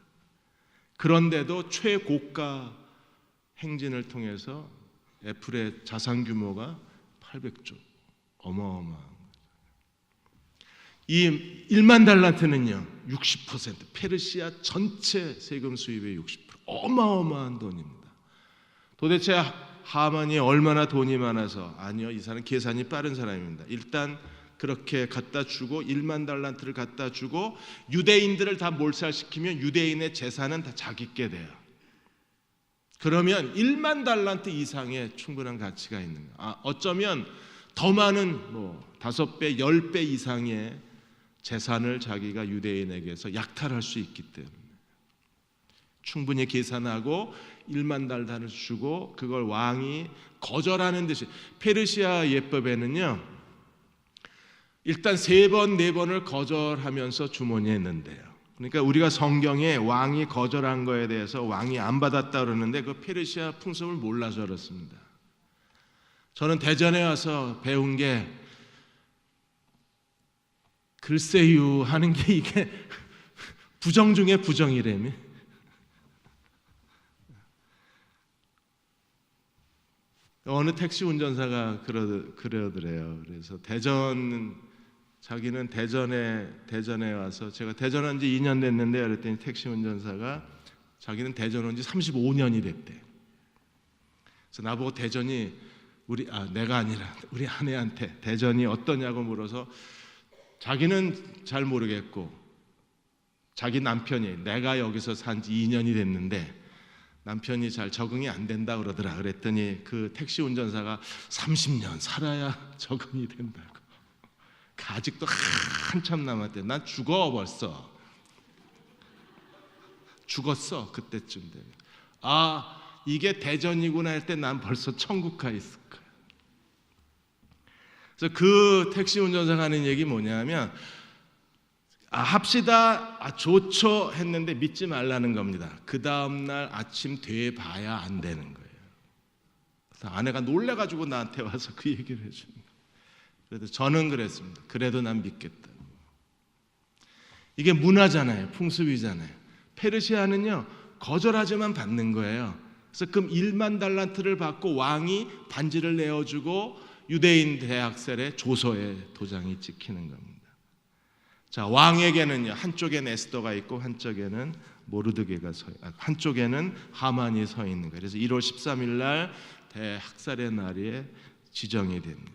그런데도 최고가 행진을 통해서 애플의 자산 규모가 800조, 어마어마한 거죠. 이 1만 달란트는요, 60%, 페르시아 전체 세금 수입의 60%, 어마어마한 돈입니다. 도대체 하만이 얼마나 돈이 많아서? 아니요, 이 사람 계산이 빠른 사람입니다. 일단 그렇게 갖다 주고, 1만 달란트를 갖다 주고, 유대인들을 다 몰살시키면 유대인의 재산은 다 자기께 돼요. 그러면 1만 달란트 이상의 충분한 가치가 있는 거예요. 어쩌면 더 많은 5배, 10배 이상의 재산을 자기가 유대인에게서 약탈할 수 있기 때문에 충분히 계산하고 1만 달란트를 주고, 그걸 왕이 거절하는 듯이, 페르시아 예법에는요, 일단 3번, 4번을 거절하면서 주문했는데요. 그러니까 우리가 성경에 왕이 거절한 거에 대해서 왕이 안 받았다 그러는데, 그 페르시아 풍습을 몰라서 그렇습니다. 저는 대전에 와서 배운 게, 글쎄요 하는 게 이게 부정 중에 부정이라며. 어느 택시 운전사가 그러더래요. 그래서 자기는 대전에 와서, 제가 대전 온 지 2년 됐는데, 그랬더니 택시 운전사가 자기는 대전 온 지 35년이 됐대. 그래서 나보고 대전이 내가 아니라 우리 아내한테 대전이 어떠냐고 물어서, 자기는 잘 모르겠고 자기 남편이 내가 여기서 산 지 2년이 됐는데 남편이 잘 적응이 안 된다 그러더라. 그랬더니 그 택시 운전사가 30년 살아야 적응이 된다고. 아직도 한참 남았대. 난 벌써 죽었어. 그때쯤 되면. 이게 대전이구나 할 때 난 벌써 천국 가 있을 거야. 그래서 그 택시 운전사가 하는 얘기 뭐냐면, 합시다, 좋죠 했는데 믿지 말라는 겁니다. 그 다음날 아침 돼 봐야 안 되는 거예요. 그래서 아내가 놀래가지고 나한테 와서 그 얘기를 해주는 거예요. 그래도 저는 그랬습니다. 그래도 난 믿겠다. 이게 문화잖아요. 풍습이잖아요. 페르시아는요, 거절하지만 받는 거예요. 그래서 금 1만 달란트를 받고 왕이 반지를 내어주고 유대인 대학셀의 조서에 도장이 찍히는 겁니다. 자, 왕에게는요, 한쪽엔 에스더가 있고 한쪽에는 모르드게가 한쪽에는 하만이 서 있는 거예요. 그래서 1월 13일 날 대학살의 날이 지정이 됩니다.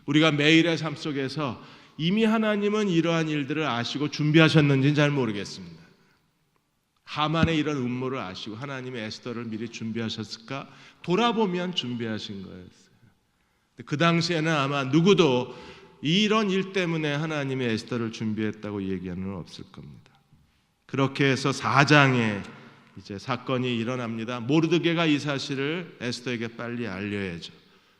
우리가 매일의 삶 속에서 이미 하나님은 이러한 일들을 아시고 준비하셨는지는 잘 모르겠습니다. 하만의 이런 음모를 아시고 하나님의 에스더를 미리 준비하셨을까? 돌아보면 준비하신 거였어요. 그 당시에는 아마 누구도 이런 일 때문에 하나님의 에스더를 준비했다고 얘기하는 건 없을 겁니다. 그렇게 해서 4장에 이제 사건이 일어납니다. 모르드게가 이 사실을 에스더에게 빨리 알려야죠.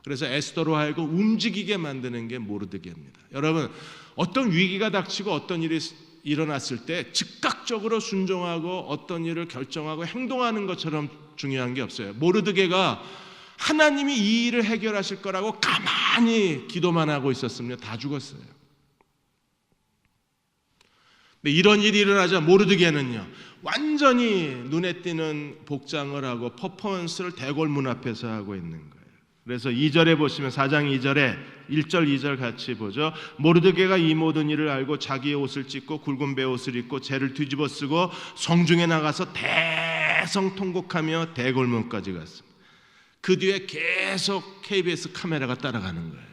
그래서 에스더로 하여금 움직이게 만드는 게 모르드게입니다. 여러분, 어떤 위기가 닥치고 어떤 일이 일어났을 때 즉각적으로 순종하고 어떤 일을 결정하고 행동하는 것처럼 중요한 게 없어요. 모르드게가 하나님이 이 일을 해결하실 거라고 가만히 기도만 하고 있었으면 다 죽었어요. 근데 이런 일이 일어나자 모르드게는요, 완전히 눈에 띄는 복장을 하고 퍼포먼스를 대궐문 앞에서 하고 있는 거예요. 그래서 2절에 보시면 4장 2절에 1절 2절 같이 보죠. 모르드게가 이 모든 일을 알고 자기의 옷을 찢고 굵은 베옷을 입고 재를 뒤집어 쓰고 성중에 나가서 대성통곡하며 대궐문까지 갔습니다. 그 뒤에 계속 KBS 카메라가 따라가는 거예요.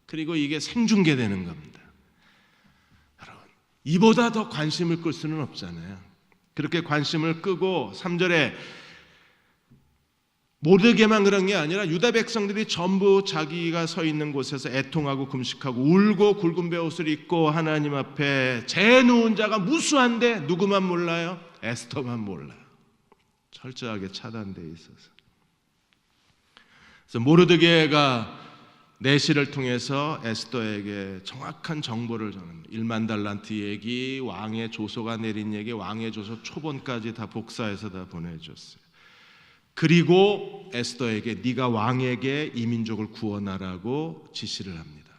그리고 이게 생중계되는 겁니다. 여러분, 이보다 더 관심을 끌 수는 없잖아요. 그렇게 관심을 끄고 3절에 모르드게만 그런 게 아니라 유다 백성들이 전부 자기가 서 있는 곳에서 애통하고 금식하고 울고 굵은 베옷을 입고 하나님 앞에 재 누운 자가 무수한데 누구만 몰라요? 에스더만 몰라요. 철저하게 차단되어 있어서. 그래서 모르드게가 내시를 통해서 에스더에게 정확한 정보를 전합니다. 1만 달란트 얘기, 왕의 조소가 내린 얘기, 왕의 조소 초본까지 다 복사해서 다 보내줬어요. 그리고 에스더에게 네가 왕에게 이 민족을 구원하라고 지시를 합니다.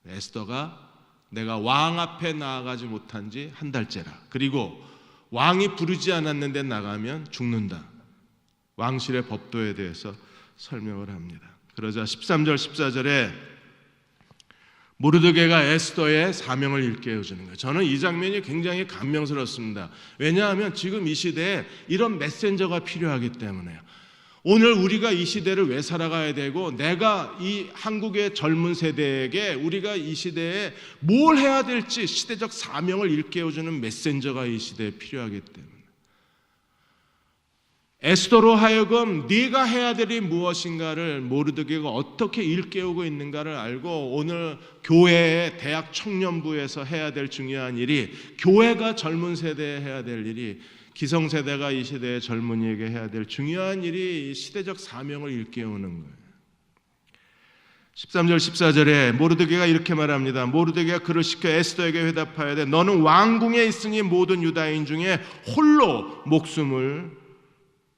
에스더가 내가 왕 앞에 나아가지 못한 지 한 달째라. 그리고 왕이 부르지 않았는데 나가면 죽는다. 왕실의 법도에 대해서 설명을 합니다. 그러자 13절 14절에 모르드게가 에스더의 사명을 일깨워주는 거예요. 저는 이 장면이 굉장히 감명스럽습니다. 왜냐하면 지금 이 시대에 이런 메신저가 필요하기 때문에요. 오늘 우리가 이 시대를 왜 살아가야 되고 내가 이 한국의 젊은 세대에게 우리가 이 시대에 뭘 해야 될지 시대적 사명을 일깨워주는 메신저가 이 시대에 필요하기 때문에 에스더로 하여금 네가 해야 될 일이 무엇인가를 모르드게가 어떻게 일깨우고 있는가를 알고 오늘 교회의 대학 청년부에서 해야 될 중요한 일이 교회가 젊은 세대에 해야 될 일이 기성세대가 이 시대의 젊은이에게 해야 될 중요한 일이 시대적 사명을 일깨우는 거예요. 13절 14절에 모르드게가 이렇게 말합니다. 모르드게가 그를 시켜 에스더에게 회답하여 돼 너는 왕궁에 있으니 모든 유다인 중에 홀로 목숨을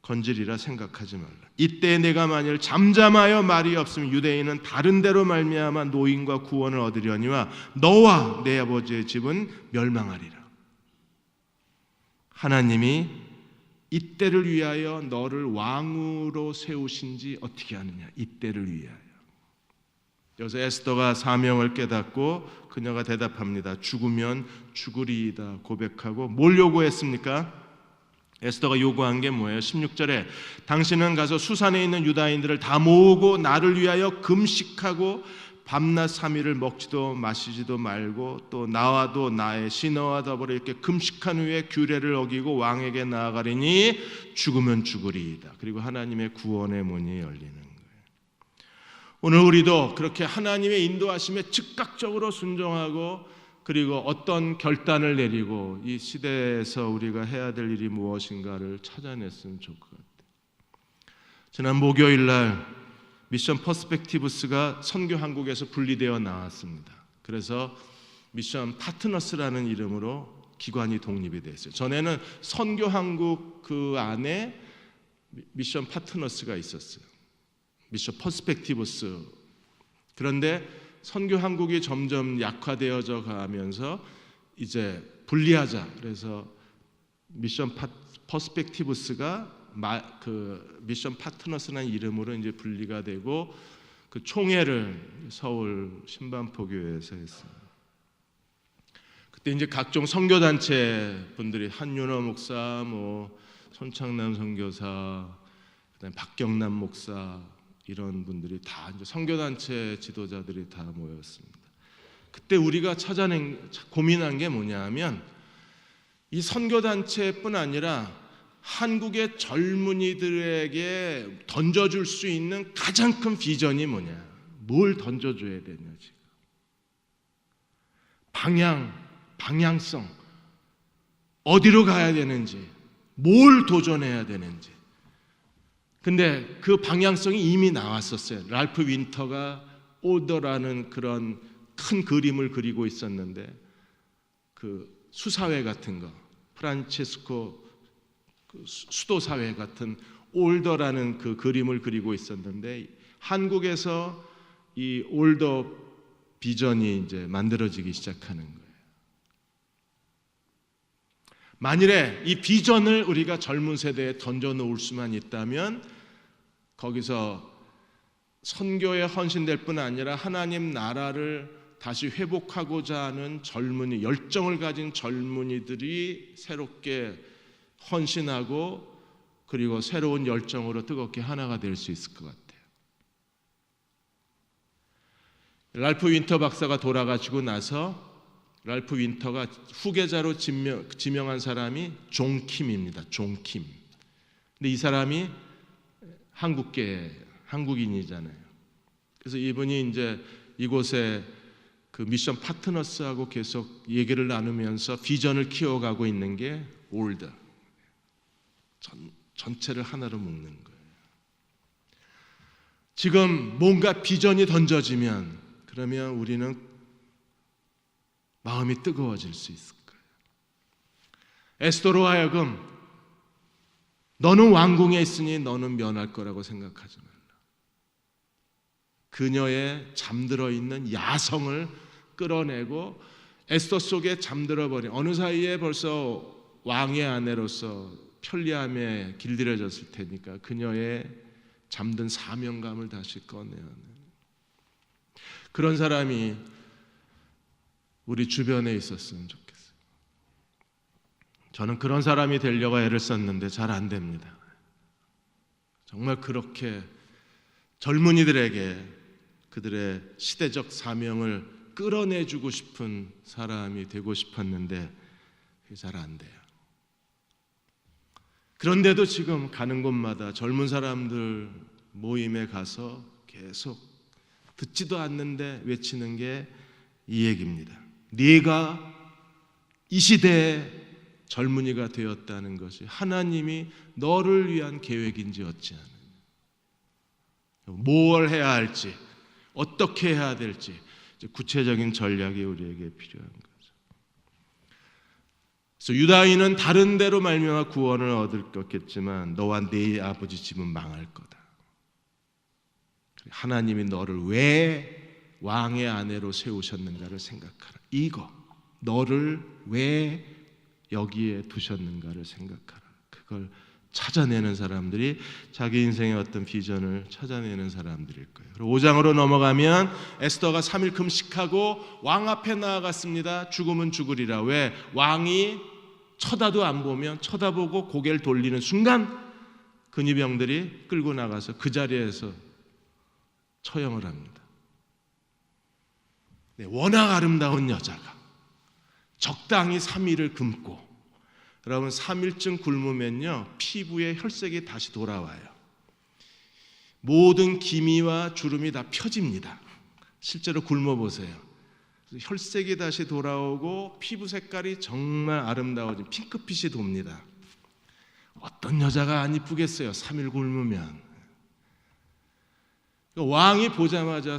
건지리라 생각하지 말라. 이때 내가 만일 잠잠하여 말이 없으면 유대인은 다른 데로 말미암아 노임과 구원을 얻으려니와 너와 내 아버지의 집은 멸망하리라. 하나님이 이때를 위하여 너를 왕으로 세우신지 어떻게 아느냐. 이때를 위하여. 여기서 에스더가 사명을 깨닫고 그녀가 대답합니다. 죽으면 죽으리이다 고백하고 뭘 요구했습니까? 에스더가 요구한 게 뭐예요? 16절에 당신은 가서 수산에 있는 유다인들을 다 모으고 나를 위하여 금식하고 밤낮 3일을 먹지도 마시지도 말고 또 나와도 나의 신하와 더불어 이렇게 금식한 후에 규례를 어기고 왕에게 나아가리니 죽으면 죽으리이다. 그리고 하나님의 구원의 문이 열리는 거예요. 오늘 우리도 그렇게 하나님의 인도하심에 즉각적으로 순종하고 그리고 어떤 결단을 내리고 이 시대에서 우리가 해야 될 일이 무엇인가를 찾아냈으면 좋을 것 같아요. 지난 목요일 날 미션 퍼스펙티브스가 선교 한국에서 분리되어 나왔습니다. 그래서 미션 파트너스라는 이름으로 기관이 독립이 됐어요. 전에는 선교 한국 그 안에 미션 파트너스가 있었어요. 미션 퍼스펙티브스. 그런데 선교 한국이 점점 약화되어져 가면서 이제 분리하자. 그래서 미션 퍼스펙티브스가 그 미션 파트너스라는 이름으로 이제 분리가 되고 그 총회를 서울 신반포교회에서 했어요. 그때 이제 각종 선교 단체 분들이 한윤호 목사, 뭐 손창남 선교사, 그다음에 박경남 목사 이런 분들이 다 이제 선교단체 지도자들이 다 모였습니다. 그때 우리가 고민한 게 뭐냐면 이 선교단체뿐 아니라 한국의 젊은이들에게 던져줄 수 있는 가장 큰 비전이 뭐냐? 뭘 던져줘야 되냐 지금? 방향성 어디로 가야 되는지 뭘 도전해야 되는지. 근데 그 방향성이 이미 나왔었어요. 랄프 윈터가 오더라는 그런 큰 그림을 그리고 있었는데, 그 수사회 같은 거, 프란체스코 그 수도사회 같은 올더라는 그 그림을 그리고 있었는데, 한국에서 이 올더 비전이 이제 만들어지기 시작하는 거예요. 만일에 이 비전을 우리가 젊은 세대에 던져 놓을 수만 있다면, 거기서 선교에 헌신될 뿐 아니라 하나님 나라를 다시 회복하고자 하는 젊은이, 열정을 가진 젊은이들이 새롭게 헌신하고, 그리고 새로운 열정으로 뜨겁게 하나가 될 수 있을 것 같아요. 랄프 윈터 박사가 돌아가시고 나서 랄프 윈터가 후계자로 지명한 사람이 존 킴입니다. 존 킴. 근데 이 사람이 한국인이잖아요. 그래서 이분이 이제 이곳에 그 미션 파트너스하고 계속 얘기를 나누면서 비전을 키워가고 있는 게 올더. 전체를 하나로 묶는 거예요. 지금 뭔가 비전이 던져지면, 그러면 우리는 마음이 뜨거워질 수 있을 거예요. 에스더로 하여금 너는 왕궁에 있으니 너는 면할 거라고 생각하지 말라. 그녀의 잠들어 있는 야성을 끌어내고, 에스더 속에 잠들어 버린, 어느 사이에 벌써 왕의 아내로서 편리함에 길들여졌을 테니까 그녀의 잠든 사명감을 다시 꺼내야 하는 그런 사람이 우리 주변에 있었으면 좋겠어요. 저는 그런 사람이 되려고 애를 썼는데 잘 안 됩니다. 정말 그렇게 젊은이들에게 그들의 시대적 사명을 끌어내주고 싶은 사람이 되고 싶었는데 그게 잘 안 돼요. 그런데도 지금 가는 곳마다 젊은 사람들 모임에 가서 계속 듣지도 않는데 외치는 게 이 얘기입니다. 네가 이 시대의 젊은이가 되었다는 것이 하나님이 너를 위한 계획인지 어찌하느냐. 뭘 해야 할지, 어떻게 해야 될지 구체적인 전략이 우리에게 필요한 거죠. 그래서 유다인은 다른 데로 말미암아 구원을 얻을 것겠지만 너와 네 아버지 집은 망할 거다. 하나님이 너를 왜 왕의 아내로 세우셨는가를 생각하라. 이거 너를 왜 여기에 두셨는가를 생각하라. 그걸 찾아내는 사람들이 자기 인생의 어떤 비전을 찾아내는 사람들일 거예요. 그리고 5장으로 넘어가면 에스더가 3일 금식하고 왕 앞에 나아갔습니다. 죽으면 죽으리라. 왜? 왕이 쳐다도 안 보면 쳐다보고 고개를 돌리는 순간 근위병들이 끌고 나가서 그 자리에서 처형을 합니다. 네, 워낙 아름다운 여자가 적당히 3일을 굶고, 여러분 3일쯤 굶으면요 피부에 혈색이 다시 돌아와요. 모든 기미와 주름이 다 펴집니다. 실제로 굶어보세요. 혈색이 다시 돌아오고 피부 색깔이 정말 아름다워진 핑크빛이 돕니다. 어떤 여자가 안 이쁘겠어요 3일 굶으면. 왕이 보자마자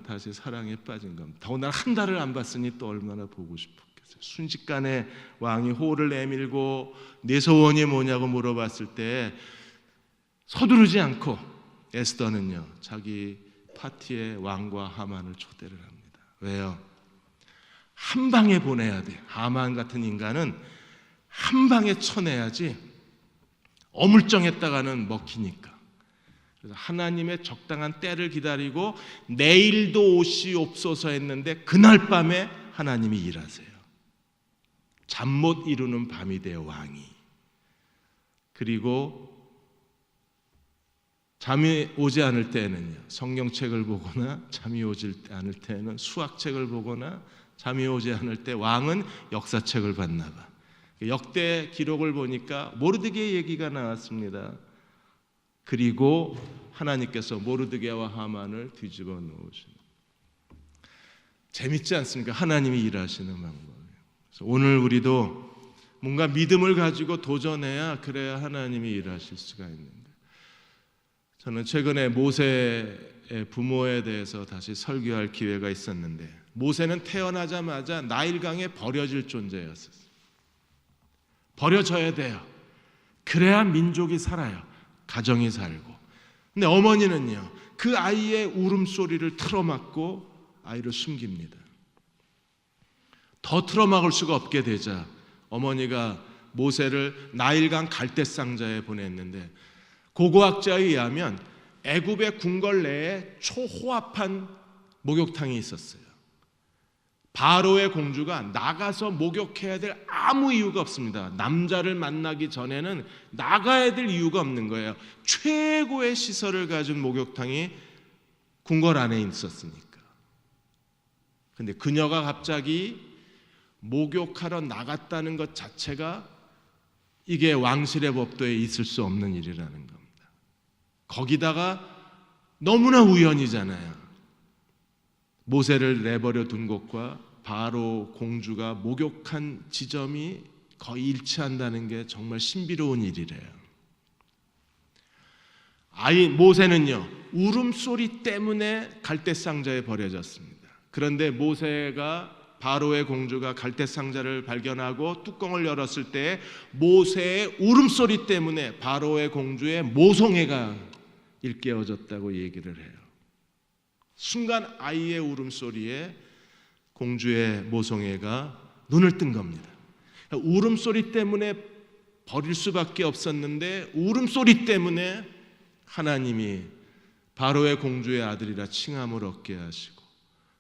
다시 사랑에 빠진 겁니다. 더군다나 한 달을 안 봤으니 또 얼마나 보고 싶었겠어요. 순식간에 왕이 호를 내밀고 내 소원이 뭐냐고 물어봤을 때 서두르지 않고 에스더는요 자기 파티에 왕과 하만을 초대를 합니다. 왜요? 한 방에 보내야 돼. 하만 같은 인간은 한 방에 쳐내야지 어물쩡했다가는 먹히니까. 그래서 하나님의 적당한 때를 기다리고 내일도 오시옵소서 했는데 그날 밤에 하나님이 일하세요. 잠 못 이루는 밤이 돼요 왕이. 그리고 잠이 오지 않을 때는요 성경책을 보거나, 잠이 오지 않을 때는 수학책을 보거나, 잠이 오지 않을 때 왕은 역사책을 봤나 봐. 역대 기록을 보니까 모르드게 얘기가 나왔습니다. 그리고 하나님께서 모르드게와 하만을 뒤집어 놓으시는. 재밌지 않습니까? 하나님이 일하시는 방법이에요. 그래서 오늘 우리도 뭔가 믿음을 가지고 도전해야 그래야 하나님이 일하실 수가 있는데, 저는 최근에 모세의 부모에 대해서 다시 설교할 기회가 있었는데, 모세는 태어나자마자 나일강에 버려질 존재였어요. 버려져야 돼요. 그래야 민족이 살아요. 가정이 살고. 근데 어머니는요, 그 아이의 울음소리를 틀어막고 아이를 숨깁니다. 더 틀어막을 수가 없게 되자 어머니가 모세를 나일강 갈대상자에 보냈는데, 고고학자에 의하면 애굽의 궁궐 내에 초호합한 목욕탕이 있었어요. 바로의 공주가 나가서 목욕해야 될 아무 이유가 없습니다. 남자를 만나기 전에는 나가야 될 이유가 없는 거예요. 최고의 시설을 가진 목욕탕이 궁궐 안에 있었으니까. 근데 그녀가 갑자기 목욕하러 나갔다는 것 자체가 이게 왕실의 법도에 있을 수 없는 일이라는 겁니다. 거기다가 너무나 우연이잖아요. 모세를 내버려 둔 곳과 바로 공주가 목욕한 지점이 거의 일치한다는 게 정말 신비로운 일이래요. 모세는요, 울음소리 때문에 갈대상자에 버려졌습니다. 그런데 모세가 바로의 공주가 갈대상자를 발견하고 뚜껑을 열었을 때 모세의 울음소리 때문에 바로의 공주의 모성애가 일깨워졌다고 얘기를 해요. 순간 아이의 울음소리에 공주의 모성애가 눈을 뜬 겁니다. 울음소리 때문에 버릴 수밖에 없었는데, 울음소리 때문에 하나님이 바로의 공주의 아들이라 칭함을 얻게 하시고,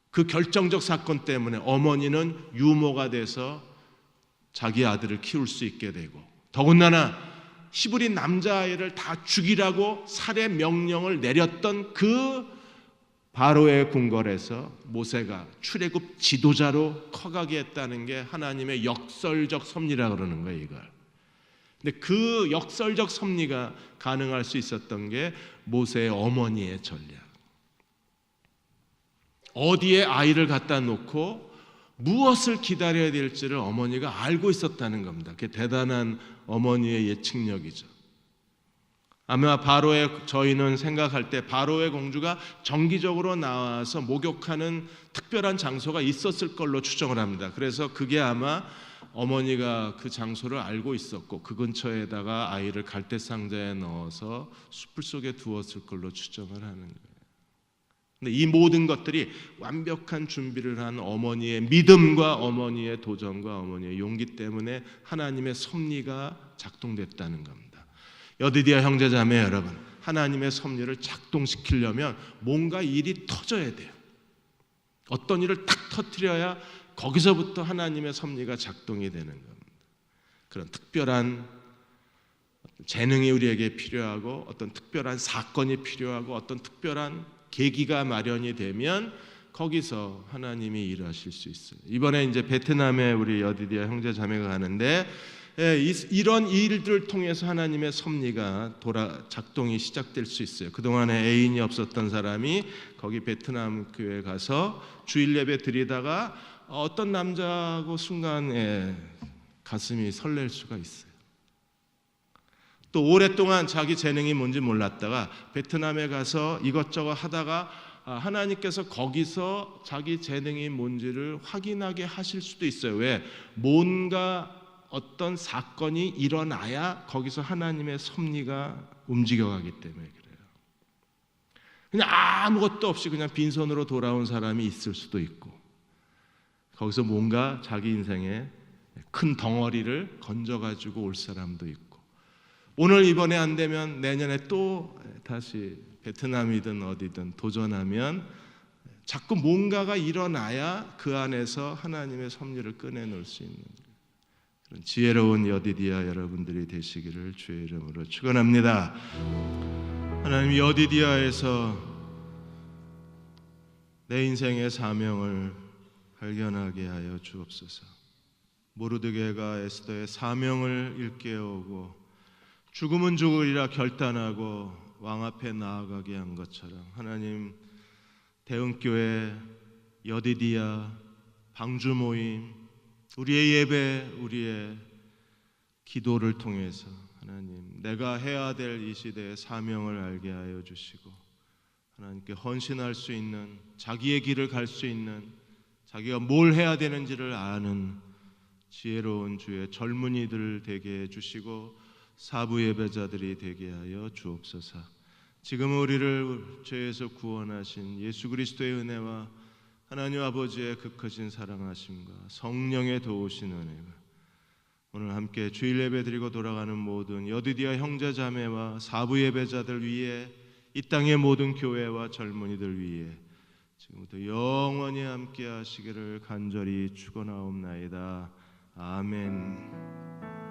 그 결정적 사건 때문에 어머니는 유모가 돼서 자기 아들을 키울 수 있게 되고, 더군다나 히브리 남자아이를 다 죽이라고 살해 명령을 내렸던 그 바로의 궁궐에서 모세가 출애굽 지도자로 커가게 했다는 게 하나님의 역설적 섭리라 그러는 거예요, 이걸. 근데 그 역설적 섭리가 가능할 수 있었던 게 모세의 어머니의 전략. 어디에 아이를 갖다 놓고 무엇을 기다려야 될지를 어머니가 알고 있었다는 겁니다. 그게 대단한 어머니의 예측력이죠. 아마 저희는 생각할 때 바로의 공주가 정기적으로 나와서 목욕하는 특별한 장소가 있었을 걸로 추정을 합니다. 그래서 그게 아마 어머니가 그 장소를 알고 있었고, 그 근처에다가 아이를 갈대상자에 넣어서 숲을 속에 두었을 걸로 추정을 하는 거예요. 근데 이 모든 것들이 완벽한 준비를 한 어머니의 믿음과 어머니의 도전과 어머니의 용기 때문에 하나님의 섭리가 작동됐다는 겁니다. 여디디아 형제자매 여러분, 하나님의 섭리를 작동시키려면 뭔가 일이 터져야 돼요. 어떤 일을 탁 터뜨려야 거기서부터 하나님의 섭리가 작동이 되는 겁니다. 그런 특별한 재능이 우리에게 필요하고, 어떤 특별한 사건이 필요하고, 어떤 특별한 계기가 마련이 되면 거기서 하나님이 일하실 수 있어요. 이번에 이제 베트남에 우리 여디디아 형제자매가 가는데, 이런 일들을 통해서 하나님의 섭리가 작동이 시작될 수 있어요. 그동안에 애인이 없었던 사람이 거기 베트남 교회에 가서 주일 예배 드리다가 어떤 남자하고 순간에 가슴이 설렐 수가 있어요. 또 오랫동안 자기 재능이 뭔지 몰랐다가 베트남에 가서 이것저것 하다가 하나님께서 거기서 자기 재능이 뭔지를 확인하게 하실 수도 있어요. 왜? 뭔가 어떤 사건이 일어나야 거기서 하나님의 섭리가 움직여가기 때문에 그래요. 그냥 아무것도 없이 그냥 빈손으로 돌아온 사람이 있을 수도 있고, 거기서 뭔가 자기 인생에 큰 덩어리를 건져가지고 올 사람도 있고, 오늘 이번에 안 되면 내년에 또 다시 베트남이든 어디든 도전하면 자꾸 뭔가가 일어나야 그 안에서 하나님의 섭리를 꺼내놓을 수 있는 그런 지혜로운 여디디아 여러분들이 되시기를 주의 이름으로 축원합니다. 하나님, 여디디아에서 내 인생의 사명을 발견하게 하여 주옵소서. 모르드게가 에스더의 사명을 일깨우고 죽음은 죽으리라 결단하고 왕 앞에 나아가게 한 것처럼, 하나님, 대흥교회, 여디디아, 방주 모임, 우리의 예배, 우리의 기도를 통해서 하나님 내가 해야 될 이 시대의 사명을 알게 하여 주시고 하나님께 헌신할 수 있는, 자기의 길을 갈 수 있는, 자기가 뭘 해야 되는지를 아는 지혜로운 주의 젊은이들 되게 해주시고 사부 예배자들이 되게 하여 주옵소서. 지금 우리를 죄에서 구원하신 예수 그리스도의 은혜와 하나님 아버지의 그 크신 사랑하심과 성령의 도우신 은혜가 오늘 함께 주일 예배 드리고 돌아가는 모든 여디디아 형제 자매와 사부 예배자들 위에, 이 땅의 모든 교회와 젊은이들 위에 지금부터 영원히 함께 하시기를 간절히 축원하옵나이다. 아멘.